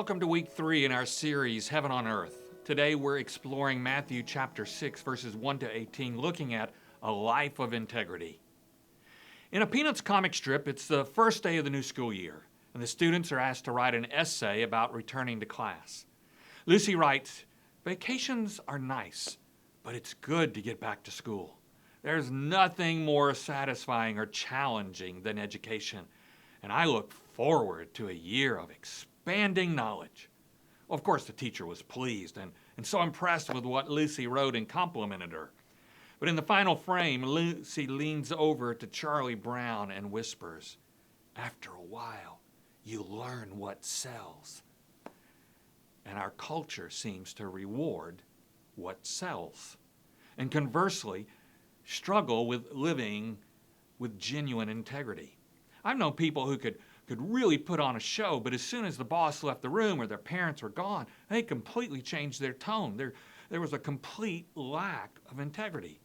Welcome to week 3 in our series, Heaven on Earth. Today we're exploring Matthew chapter 6, verses 1 to 18, looking at a life of integrity. In a Peanuts comic strip, it's the first day of the new school year, and the students are asked to write an essay about returning to class. Lucy writes, "Vacations are nice, but it's good to get back to school. There's nothing more satisfying or challenging than education, and I look forward to a year of expanding knowledge." Well, of course, the teacher was pleased and so impressed with what Lucy wrote and complimented her. But in the final frame, Lucy leans over to Charlie Brown and whispers, "After a while, you learn what sells." And our culture seems to reward what sells, and conversely, struggle with living with genuine integrity. I've known people who could really put on a show, but as soon as the boss left the room or their parents were gone, they completely changed their tone. There was a complete lack of integrity.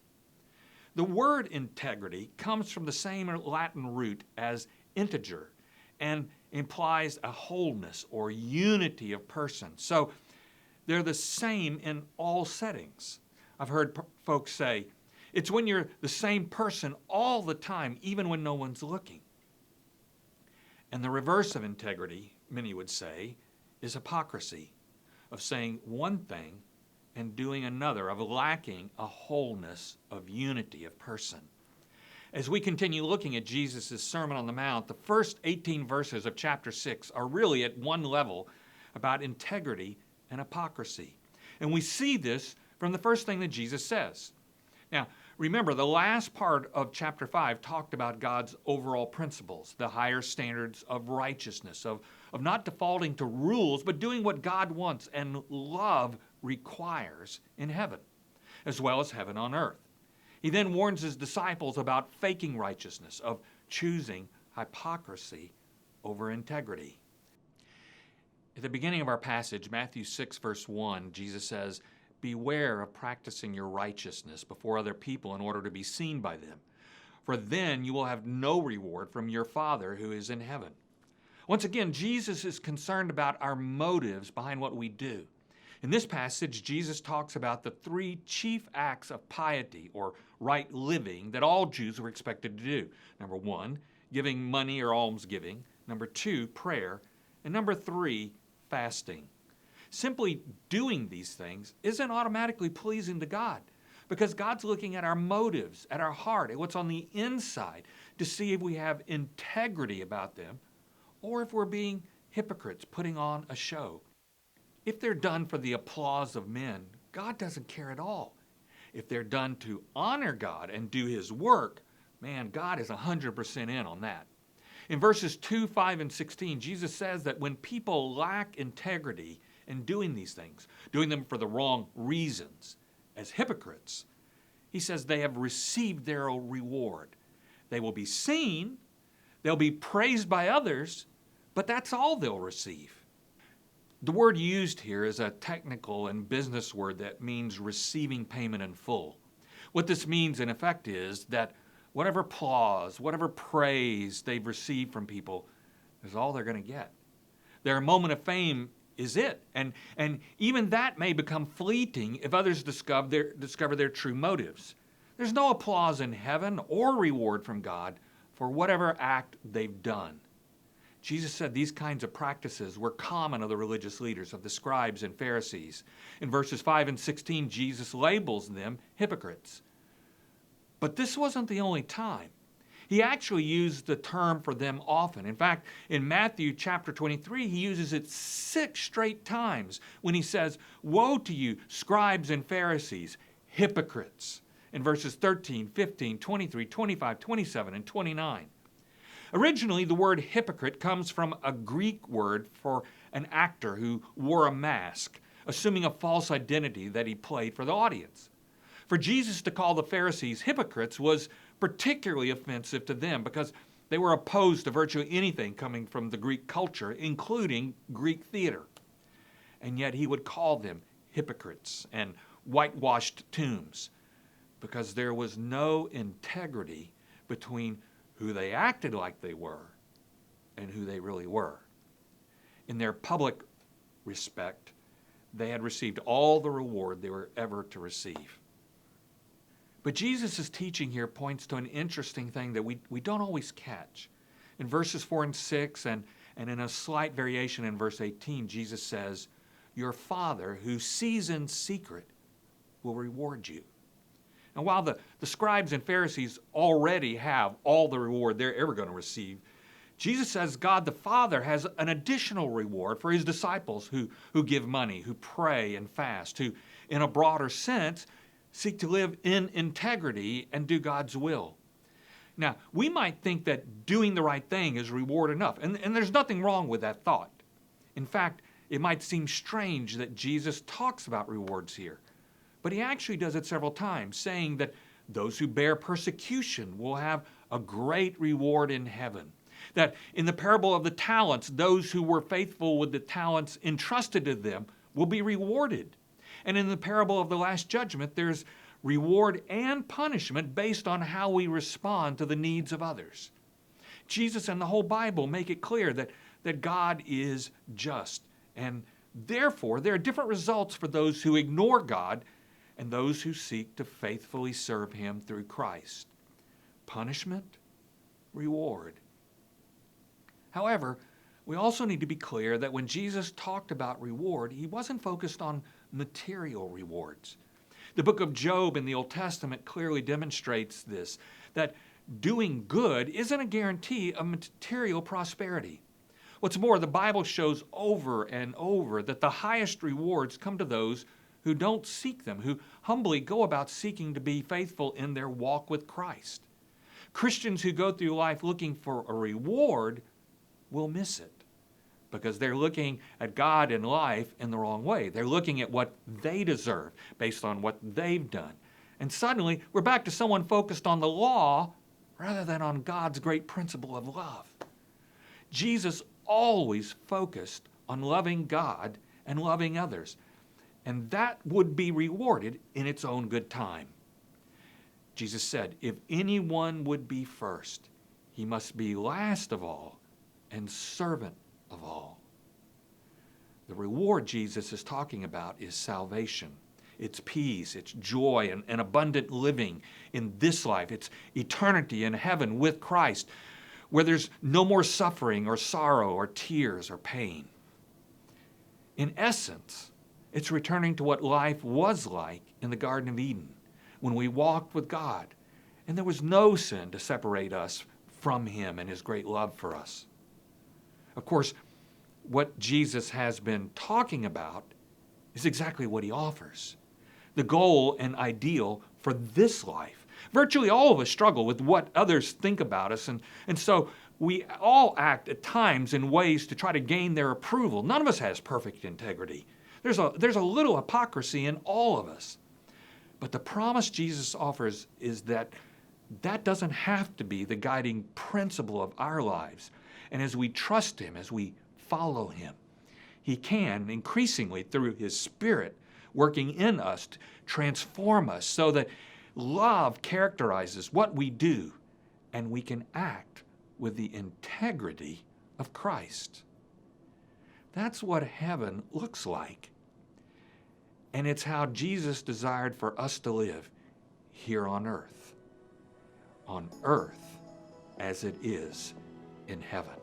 The word integrity comes from the same Latin root as integer and implies a wholeness or unity of person. So they're the same in all settings. I've heard folks say, it's when you're the same person all the time, even when no one's looking. And the reverse of integrity, many would say, is hypocrisy, of saying one thing and doing another, of lacking a wholeness of unity of person. As we continue looking at Jesus' Sermon on the Mount, the first 18 verses of chapter 6 are really at one level about integrity and hypocrisy. And we see this from the first thing that Jesus says. Now, remember, the last part of chapter 5 talked about God's overall principles, the higher standards of righteousness, of not defaulting to rules, but doing what God wants and love requires in heaven, as well as heaven on earth. He then warns his disciples about faking righteousness, of choosing hypocrisy over integrity. At the beginning of our passage, Matthew 6, verse 1, Jesus says, "Beware of practicing your righteousness before other people in order to be seen by them, for then you will have no reward from your Father who is in heaven." Once again, Jesus is concerned about our motives behind what we do. In this passage, Jesus talks about the 3 chief acts of piety or right living that all Jews were expected to do. Number 1, giving money or almsgiving. Number 2, prayer. And number 3, fasting. Simply doing these things isn't automatically pleasing to God, because God's looking at our motives, at our heart, at what's on the inside, to see if we have integrity about them or if we're being hypocrites putting on a show. If they're done for the applause of men, God doesn't care at all. If they're done to honor God and do His work, man, God is 100% in on that. In verses 2, 5, and 16, Jesus says that when people lack integrity in doing these things, doing them for the wrong reasons, as hypocrites, he says they have received their reward. They will be seen, they'll be praised by others, but that's all they'll receive. The word used here is a technical and business word that means receiving payment in full. What this means in effect is that whatever applause, whatever praise they've received from people is all they're going to get. Their moment of fame is it. And even that may become fleeting if others discover their true motives. There's no applause in heaven or reward from God for whatever act they've done. Jesus said these kinds of practices were common of the religious leaders, of the scribes and Pharisees. In verses 5 and 16, Jesus labels them hypocrites. But this wasn't the only time. He actually used the term for them often. In fact, in Matthew chapter 23, he uses it 6 straight times when he says, "Woe to you, scribes and Pharisees, hypocrites," in verses 13, 15, 23, 25, 27, and 29. Originally, the word hypocrite comes from a Greek word for an actor who wore a mask, assuming a false identity that he played for the audience. For Jesus to call the Pharisees hypocrites was particularly offensive to them because they were opposed to virtually anything coming from the Greek culture, including Greek theater. And yet he would call them hypocrites and whitewashed tombs because there was no integrity between who they acted like they were and who they really were. In their public respect. They had received all the reward they were ever to receive. But Jesus' teaching here points to an interesting thing that we don't always catch. In verses 4 and 6, and in a slight variation in verse 18, Jesus says, "Your Father who sees in secret will reward you." And while the scribes and Pharisees already have all the reward they're ever going to receive, Jesus says God the Father has an additional reward for his disciples who give money, who pray and fast, who, in a broader sense, seek to live in integrity and do God's will. Now, we might think that doing the right thing is reward enough, and there's nothing wrong with that thought. In fact, it might seem strange that Jesus talks about rewards here, but he actually does it several times, saying that those who bear persecution will have a great reward in heaven. That in the parable of the talents, those who were faithful with the talents entrusted to them will be rewarded. And in the parable of the Last Judgment, there's reward and punishment based on how we respond to the needs of others. Jesus and the whole Bible make it clear that God is just, and therefore there are different results for those who ignore God and those who seek to faithfully serve him through Christ. Punishment, reward. However, we also need to be clear that when Jesus talked about reward, he wasn't focused on material rewards. The book of Job in the Old Testament clearly demonstrates this, that doing good isn't a guarantee of material prosperity. What's more, the Bible shows over and over that the highest rewards come to those who don't seek them, who humbly go about seeking to be faithful in their walk with Christ. Christians who go through life looking for a reward will miss it because they're looking at God and life in the wrong way. They're looking at what they deserve based on what they've done. And suddenly, we're back to someone focused on the law rather than on God's great principle of love. Jesus always focused on loving God and loving others, and that would be rewarded in its own good time. Jesus said, if anyone would be first, he must be last of all and servant of all. The reward Jesus is talking about is salvation. It's peace, it's joy, and abundant living in this life. It's eternity in heaven with Christ, where there's no more suffering or sorrow or tears or pain. In essence, it's returning to what life was like in the Garden of Eden, when we walked with God, and there was no sin to separate us from him and his great love for us. Of course, what Jesus has been talking about is exactly what he offers. The goal and ideal for this life. Virtually all of us struggle with what others think about us, and so we all act at times in ways to try to gain their approval. None of us has perfect integrity. There's a little hypocrisy in all of us. But the promise Jesus offers is that doesn't have to be the guiding principle of our lives. And as we trust him, as we follow him, he can increasingly, through his Spirit, working in us to transform us so that love characterizes what we do and we can act with the integrity of Christ. That's what heaven looks like. And it's how Jesus desired for us to live here on earth as it is in heaven.